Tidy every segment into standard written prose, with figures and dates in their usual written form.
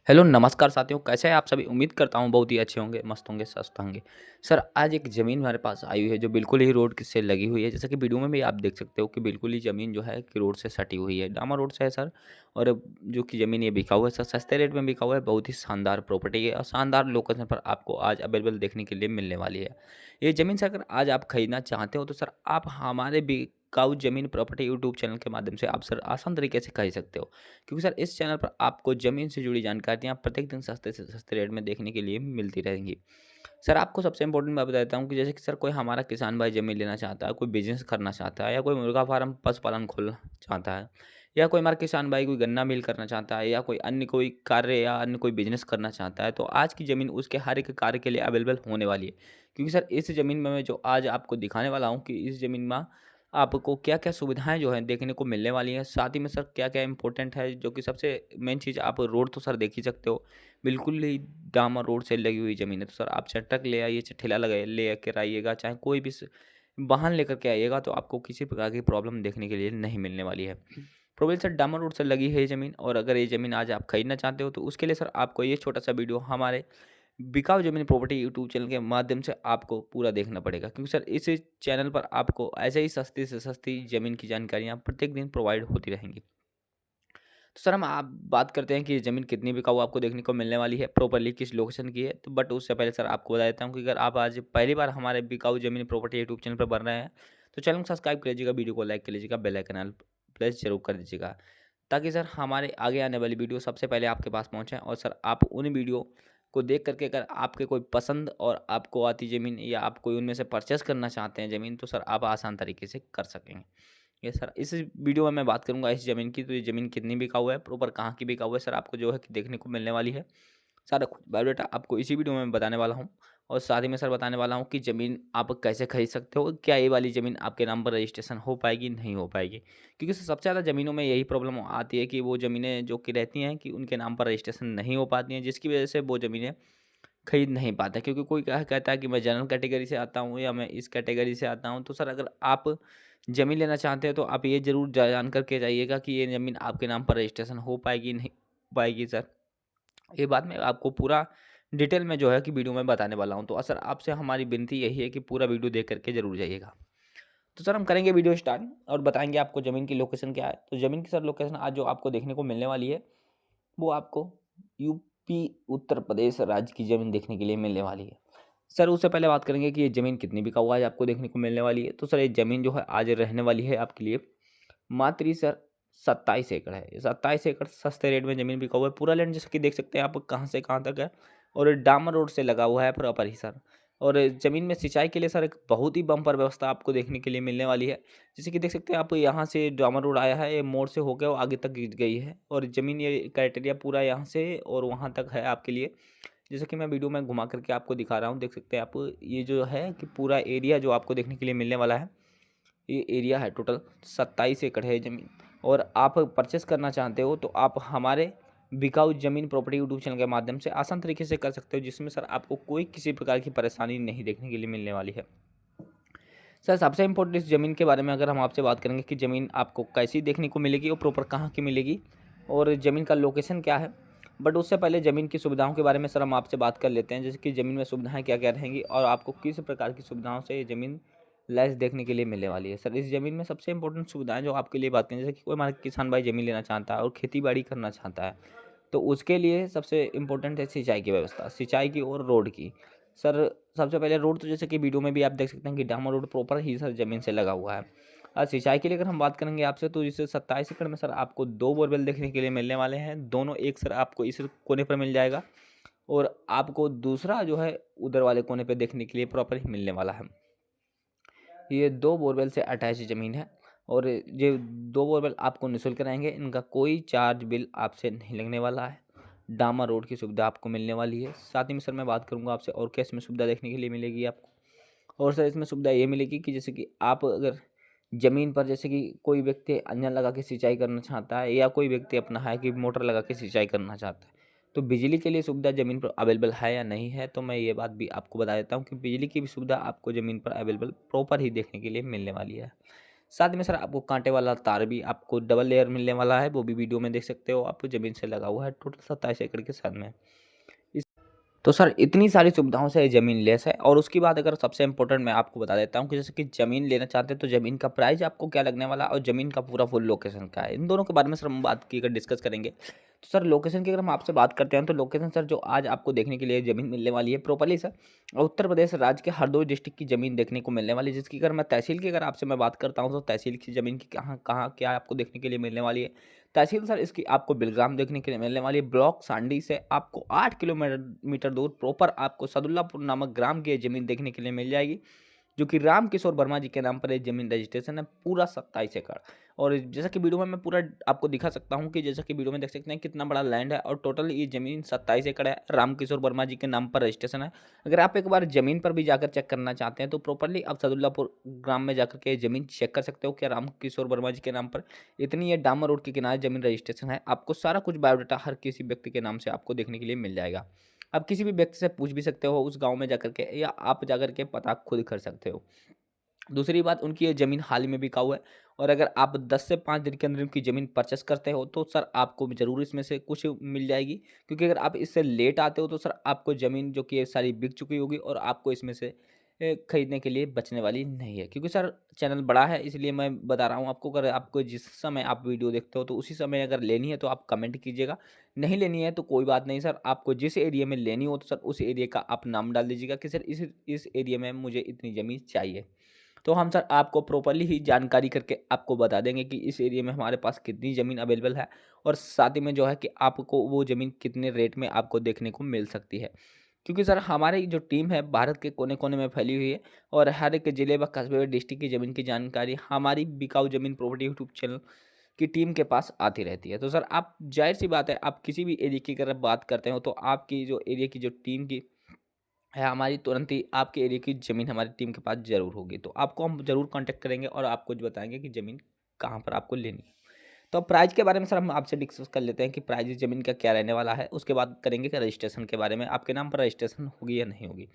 Hello नमस्कार साथियों, कैसे हैं आप सभी? उम्मीद करता हूँ बहुत ही अच्छे होंगे, मस्त होंगे, स्वस्थ होंगे। सर आज एक ज़मीन हमारे पास आई हुई है जो बिल्कुल ही रोड के से लगी हुई है। जैसा कि वीडियो में भी आप देख सकते हो कि बिल्कुल ही ज़मीन जो है कि रोड से सटी हुई है। डामर रोड से है सर। और जो कि ज़मीन ये बिका हुआ है सर, सस्ते रेट में बिका हुआ है। बहुत ही शानदार प्रॉपर्टी है और शानदार लोकेशन पर आपको आज अवेलेबल देखने के लिए मिलने वाली है। ये ज़मीन से अगर आज आप खरीदना चाहते हो तो सर आप हमारे बिकाऊ ज़मीन प्रॉपर्टी यूट्यूब चैनल के माध्यम से आप सर आसान तरीके से खरीद सकते हो। क्योंकि सर इस चैनल पर आपको ज़मीन से जुड़ी जानकारियाँ प्रत्येक दिन सस्ते से सस्ते रेट में देखने के लिए मिलती रहेंगी। सर आपको सबसे इम्पोर्टेंट मैं बताता हूँ कि जैसे कि सर कोई हमारा किसान भाई ज़मीन लेना चाहता है, कोई बिज़नेस करना चाहता है या कोई मुर्गा फार्म पशुपालन खोलना चाहता है या कोई हमारा किसान भाई कोई गन्ना मिल करना चाहता है या कोई अन्य कोई कार्य या अन्य कोई बिज़नेस करना चाहता है, तो आज की ज़मीन उसके हर एक कार्य के लिए अवेलेबल होने वाली है। क्योंकि सर इस ज़मीन में मैं जो आज आपको दिखाने वाला हूँ कि इस ज़मीन में आपको क्या-क्या सुविधाएँ जो हैं देखने को मिलने वाली हैं। साथ ही में सर क्या-क्या इम्पोर्टेंट है जो कि सबसे मेन चीज़ आप रोड तो सर देख ही सकते हो। बिल्कुल ही डामर रोड से लगी हुई ज़मीन है। तो सर आप चाहे ट्रक ले आइए, चाहे ठेला लगाइए लेकर आइएगा, चाहे कोई भी वाहन लेकर के आइएगा तो आपको किसी प्रकार की प्रॉब्लम देखने के लिए नहीं मिलने वाली है। प्रोबेबली सर डामर रोड से लगी है ये ज़मीन और अगर ये ज़मीन आज आप खरीदना चाहते हो तो उसके लिए सर आपको ये छोटा-सा वीडियो हमारे बिकाऊ ज़मीन प्रॉपर्टी यूट्यूब चैनल के माध्यम से आपको पूरा देखना पड़ेगा, क्योंकि सर इस चैनल पर आपको ऐसे ही सस्ती से सस्ती ज़मीन की जानकारियाँ प्रत्येक दिन प्रोवाइड होती रहेंगी। तो सर हम आप बात करते हैं कि ज़मीन कितनी बिकाऊ आपको देखने को मिलने वाली है, प्रॉपर्ली किस लोकेशन की है। तो बट उससे पहले सर आपको बता देता हूँ कि अगर आप आज पहली बार हमारे बिकाऊ ज़मीन प्रॉपर्टी यूट्यूब चैनल पर बन रहे हैं, तो चैनल को सब्सक्राइब कर लीजिएगा, वीडियो को लाइक कर लीजिएगा, बेल आइकन ऑल प्रेस ज़रूर कर दीजिएगा। ताकि सर हमारे आगे आने वाली वीडियो सबसे पहले आपके पास पहुँचे और सर आप उन वीडियो को देख करके अगर आपके कोई पसंद और आपको आती ज़मीन या आप कोई उनमें से परचेस करना चाहते हैं ज़मीन, तो सर आप आसान तरीके से कर सकेंगे। ये सर इस वीडियो में मैं बात करूँगा इस ज़मीन की, तो ये ज़मीन कितनी बिकाऊ है, प्रॉपर कहाँ की बिकाऊ है सर, आपको जो है कि देखने को मिलने वाली है। सारा कुछ बायोडाटा आपको इसी वीडियो में मैं बताने वाला हूँ और साथ ही में सर बताने वाला हूँ कि ज़मीन आप कैसे खरीद सकते हो, क्या ये वाली ज़मीन आपके नाम पर रजिस्ट्रेशन हो पाएगी, नहीं हो पाएगी। क्योंकि सबसे ज़्यादा ज़मीनों में यही प्रॉब्लम आती है कि वो ज़मीनें जो कि रहती हैं कि उनके नाम पर रजिस्ट्रेशन नहीं हो पाती हैं, जिसकी वजह से वो ज़मीनें खरीद नहीं पाते। क्योंकि कोई क्या कहता है कि मैं जनरल कैटेगरी से आता हूँ या मैं इस कैटेगरी से आता हूँ, तो सर अगर आप ज़मीन लेना चाहते हैं तो आप ये ज़रूर जान करके जाइएगा कि ये ज़मीन आपके नाम पर रजिस्ट्रेशन हो पाएगी, नहीं हो पाएगी सर। ये बात मैं आपको पूरा डिटेल में जो है कि वीडियो में बताने वाला हूँ। तो सर आपसे हमारी विनती यही है कि पूरा वीडियो देख करके ज़रूर जाइएगा। तो सर हम करेंगे वीडियो स्टार्ट और बताएँगे आपको ज़मीन की लोकेशन क्या है। तो ज़मीन की सर लोकेशन आज जो आपको देखने को मिलने वाली है, वो आपको यूपी उत्तर प्रदेश राज्य की ज़मीन देखने के लिए मिलने वाली है। सर उससे पहले बात करेंगे कि ये ज़मीन कितनी बिकाऊ आज आपको देखने को मिलने वाली है। तो सर ये ज़मीन जो है आज रहने वाली है आपके लिए मात्र ही सर 27 एकड़ है। 27 एकड़ सस्ते रेट में ज़मीन बिका हुआ है। पूरा लैंड जैसे कि देख सकते हैं आप कहाँ से कहाँ तक है और डामर रोड से लगा हुआ है प्रॉपर ही सर। और ज़मीन में सिंचाई के लिए सर एक बहुत ही बम्पर व्यवस्था आपको देखने के लिए मिलने वाली है। जैसे कि देख सकते हैं आप यहाँ से डामर रोड आया है, ये मोड़ से होकर वो आगे तक गई है और ज़मीन ये क्राइटेरिया पूरा यहाँ से और वहाँ तक है आपके लिए। जैसे कि मैं वीडियो में घुमा करके आपको दिखा रहा हूँ, देख सकते हैं आप ये जो है कि पूरा एरिया जो आपको देखने के लिए मिलने वाला है, ये एरिया है टोटल 27 एकड़ है ज़मीन। और आप परचेस करना चाहते हो तो आप हमारे बिकाऊ ज़मीन प्रॉपर्टी यूट्यूब चैनल के माध्यम से आसान तरीके से कर सकते हो, जिसमें सर आपको कोई किसी प्रकार की परेशानी नहीं देखने के लिए मिलने वाली है। सर सबसे इम्पोर्टेंट इस ज़मीन के बारे में अगर हम आपसे बात करेंगे कि ज़मीन आपको कैसी देखने को मिलेगी और प्रॉपर कहाँ की मिलेगी और ज़मीन का लोकेशन क्या है। बट उससे पहले ज़मीन की सुविधाओं के बारे में सर हम आपसे बात कर लेते हैं, जैसे कि ज़मीन में सुविधाएं क्या क्या रहेंगी और आपको किस प्रकार की सुविधाओं से ये ज़मीन लैस देखने के लिए मिलने वाली है। सर इस ज़मीन में सबसे इंपॉर्टेंट सुविधाएं जो आपके लिए बात करें, जैसे कि कोई हमारा किसान भाई ज़मीन लेना चाहता है और खेती बाड़ी करना चाहता है, तो उसके लिए सबसे इम्पोर्टेंट है सिंचाई की व्यवस्था, सिंचाई की और रोड की। सर सबसे पहले रोड तो जैसे कि वीडियो में भी आप देख सकते हैं कि डामर रोड प्रॉपर ही सर ज़मीन से लगा हुआ है। और सिंचाई के लिए अगर हम बात करेंगे आपसे, तो इस 27 एकड़ में सर आपको 2 बोरवेल देखने के लिए मिलने वाले हैं। दोनों एक सर आपको इस कोने पर मिल जाएगा और आपको दूसरा जो है उधर वाले कोने पे देखने के लिए प्रॉपर ही मिलने वाला है। ये 2 बोरवेल से अटैच ज़मीन है और ये 2 बोरवेल आपको निःशुल्क रहेंगे। इनका कोई चार्ज बिल आपसे नहीं लगने वाला है। डामर रोड की सुविधा आपको मिलने वाली है। साथ ही में सर मैं बात करूँगा आपसे और क्या इसमें सुविधा देखने के लिए मिलेगी आपको। और सर इसमें सुविधा ये मिलेगी कि जैसे कि आप अगर ज़मीन पर जैसे कि कोई व्यक्ति इंजन लगा के सिंचाई करना चाहता है या कोई व्यक्ति अपना है कि मोटर लगा के सिंचाई करना चाहता है, तो बिजली के लिए सुविधा ज़मीन पर अवेलेबल है या नहीं है, तो मैं ये बात भी आपको बता देता हूँ कि बिजली की भी सुविधा आपको ज़मीन पर अवेलेबल प्रॉपर ही देखने के लिए मिलने वाली है। साथ में सर आपको कांटे वाला तार भी आपको डबल लेयर मिलने वाला है, वो भी वीडियो में देख सकते हो आप, ज़मीन से लगा हुआ है टोटल 27 एकड़ के सन में। तो सर इतनी सारी सुविधाओं से ये ज़मीन लेस है। और उसकी बात अगर सबसे इम्पोर्टेंट मैं आपको बता देता हूँ कि जैसे कि ज़मीन लेना चाहते हैं तो ज़मीन का प्राइस आपको क्या लगने वाला है और ज़मीन का पूरा फुल लोकेशन क्या है, इन दोनों के बारे में सर हम बात की अगर डिस्कस करेंगे। तो सर लोकेशन की अगर हम आपसे बात करते हैं तो लोकेशन सर जो आज आपको देखने के लिए ज़मीन मिलने वाली है प्रॉपर्ली सर, उत्तर प्रदेश राज्य के हरदोई डिस्ट्रिक्ट की ज़मीन देखने को मिलने वाली है, जिसकी अगर मैं तहसील की अगर आपसे मैं बात करता हूँ तो तहसील की ज़मीन की कहाँ कहाँ क्या आपको देखने के लिए मिलने वाली है। तहसील सर इसकी आपको बिलग्राम देखने के लिए मिलने वाली है। ब्लॉक सांडी से आपको 8 किलोमीटर मीटर दूर प्रॉपर आपको सदुल्लापुर नामक ग्राम की ये ज़मीन देखने के लिए मिल जाएगी, जो कि राम किशोर वर्मा जी के नाम पर ये ज़मीन रजिस्ट्रेशन है, पूरा 27 एकड़। और जैसा कि वीडियो में मैं पूरा आपको दिखा सकता हूँ कि जैसा कि वीडियो में देख सकते हैं कितना बड़ा लैंड है और टोटल ये ज़मीन 27 एकड़ है, राम किशोर वर्मा जी के नाम पर रजिस्ट्रेशन है। अगर आप एक बार ज़मीन पर भी जाकर चेक करना चाहते हैं तो प्रॉपर्ली आप सदुल्लापुर ग्राम में जाकर के ज़मीन चेक कर सकते हो कि राम किशोर वर्मा जी के नाम पर इतनी ये डामर रोड के किनारे ज़मीन रजिस्ट्रेशन है। आपको सारा कुछ बायोडाटा हर किसी व्यक्ति के नाम से आपको देखने के लिए मिल जाएगा। आप किसी भी व्यक्ति से पूछ भी सकते हो उस गाँव में जाकर के, या आप जाकर के पता खुद कर सकते हो। दूसरी बात, उनकी ये ज़मीन हाल ही में बिकाऊ है और अगर आप 10 से 5 दिन के अंदर उनकी ज़मीन परचेस करते हो तो सर आपको भी ज़रूर इसमें से कुछ मिल जाएगी, क्योंकि अगर आप इससे लेट आते हो तो सर आपको ज़मीन जो कि ये सारी बिक चुकी होगी और आपको इसमें से खरीदने के लिए बचने वाली नहीं है। क्योंकि सर चैनल बड़ा है इसलिए मैं बता रहा हूँ आपको, अगर आपको जिस समय आप वीडियो देखते हो तो उसी समय अगर लेनी है तो आप कमेंट कीजिएगा, नहीं लेनी है तो कोई बात नहीं सर, आपको जिस एरिया में लेनी हो तो सर उस एरिया का आप नाम डाल दीजिएगा कि सर इस एरिया में मुझे इतनी ज़मीन चाहिए। तो हम सर आपको प्रॉपर्ली ही जानकारी करके आपको बता देंगे कि इस एरिया में हमारे पास कितनी ज़मीन अवेलेबल है और साथ ही में जो है कि आपको वो ज़मीन कितने रेट में आपको देखने को मिल सकती है। क्योंकि सर हमारी जो टीम है भारत के कोने-कोने में फैली हुई है और हर एक ज़िले व कस्बे व डिस्ट्रिक्ट की ज़मीन की जानकारी हमारी बिकाऊ ज़मीन प्रॉपर्टी यूट्यूब चैनल की टीम के पास आती रहती है। तो सर आप ज़ाहिर-सी बात है, आप किसी भी एरिया की अगर बात करते हो तो आपकी जो एरिया की जो टीम की है हमारी, तुरंत ही आपके एरिया की ज़मीन हमारी टीम के पास ज़रूर होगी। तो आपको हम ज़रूर कॉन्टैक्ट करेंगे और आपको जो बताएँगे कि ज़मीन कहाँ पर आपको लेनी है। तो अब प्राइस के बारे में सर हम आपसे डिस्कस कर लेते हैं कि प्राइस इस ज़मीन का क्या रहने वाला है। उसके बाद करेंगे कि रजिस्ट्रेशन के बारे में, आपके नाम पर रजिस्ट्रेशन होगी या नहीं होगी।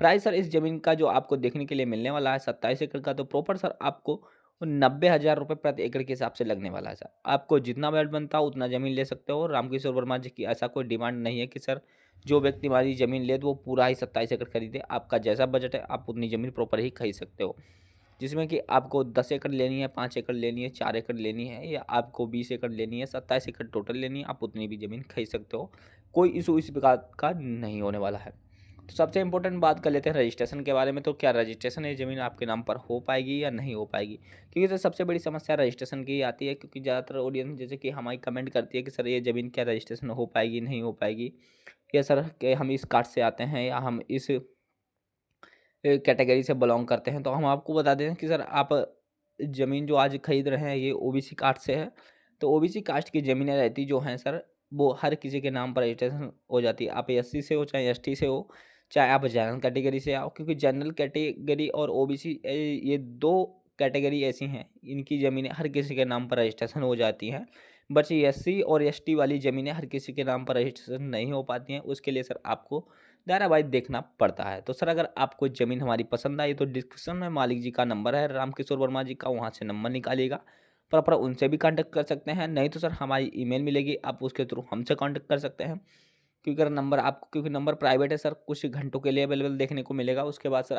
प्राइस सर इस ज़मीन का जो आपको देखने के लिए मिलने वाला है 27 एकड़ का, तो प्रॉपर सर आपको 90,000 रुपये प्रति एकड़ के हिसाब से लगने वाला है सर। आपको जितना बजट बनता हो उतना ज़मीन ले सकते हो। रामकिशोर वर्मा जी की ऐसा कोई डिमांड नहीं है कि सर जो व्यक्ति हमारी ज़मीन ले तो वो पूरा ही 27 एकड़ खरीदे। आपका जैसा बजट है आप उतनी ज़मीन प्रॉपर ही खरीद सकते हो। जिसमें कि आपको 10 एकड़ लेनी है, 5 एकड़ लेनी है, 4 एकड़ लेनी है, या आपको 20 एकड़ लेनी है, 27 एकड़ टोटल लेनी है, आप उतनी भी ज़मीन खरीद सकते हो। कोई इशू इस प्रकार का नहीं होने वाला है। तो सबसे इम्पोर्टेंट बात कर लेते हैं रजिस्ट्रेशन के बारे में। तो क्या रजिस्ट्रेशन ये ज़मीन आपके नाम पर हो पाएगी या नहीं हो पाएगी? क्योंकि सर सबसे बड़ी समस्या रजिस्ट्रेशन की ही आती है, क्योंकि ज़्यादातर ऑडियंस जैसे कि हमारी कमेंट करती है कि सर ये ज़मीन क्या रजिस्ट्रेशन हो पाएगी, नहीं हो पाएगी, या सर कि हम इस कास्ट से आते हैं या हम इस कैटेगरी से बिलोंग करते हैं। तो हम आपको बता दें कि सर आप ज़मीन जो आज खरीद रहे हैं ये ओबीसी कास्ट से है। तो ओबीसी कास्ट की ज़मीनें रहती जो हैं सर, वो हर किसी के नाम पर रजिस्ट्रेशन हो जाती है। आप एससी से हो चाहे एसटी से हो, चाहे आप जनरल कैटेगरी से आओ, क्योंकि जनरल कैटेगरी और ओबीसी ये 2 कैटेगरी ऐसी हैं, इनकी ज़मीनें हर किसी के नाम पर रजिस्ट्रेशन हो जाती हैं। बस ये एससी और एसटी वाली ज़मीनें हर किसी के नाम पर रजिस्ट्रेशन नहीं हो पाती हैं। उसके लिए सर आपको धारावाहिक देखना पड़ता है। तो सर अगर आपको ज़मीन हमारी पसंद आई तो डिस्क्रिप्शन में मालिक जी का नंबर है रामकिशोर वर्मा जी का, वहाँ से नंबर निकालिएगा। प्रॉपर उनसे भी कॉन्टैक्ट कर सकते हैं, नहीं तो सर हमारी ईमेल मिलेगी, आप उसके थ्रू हमसे कॉन्टैक्ट कर सकते हैं। क्योंकि अगर नंबर आपको, क्योंकि नंबर प्राइवेट है सर, कुछ घंटों के लिए अवेलेबल देखने को मिलेगा, उसके बाद सर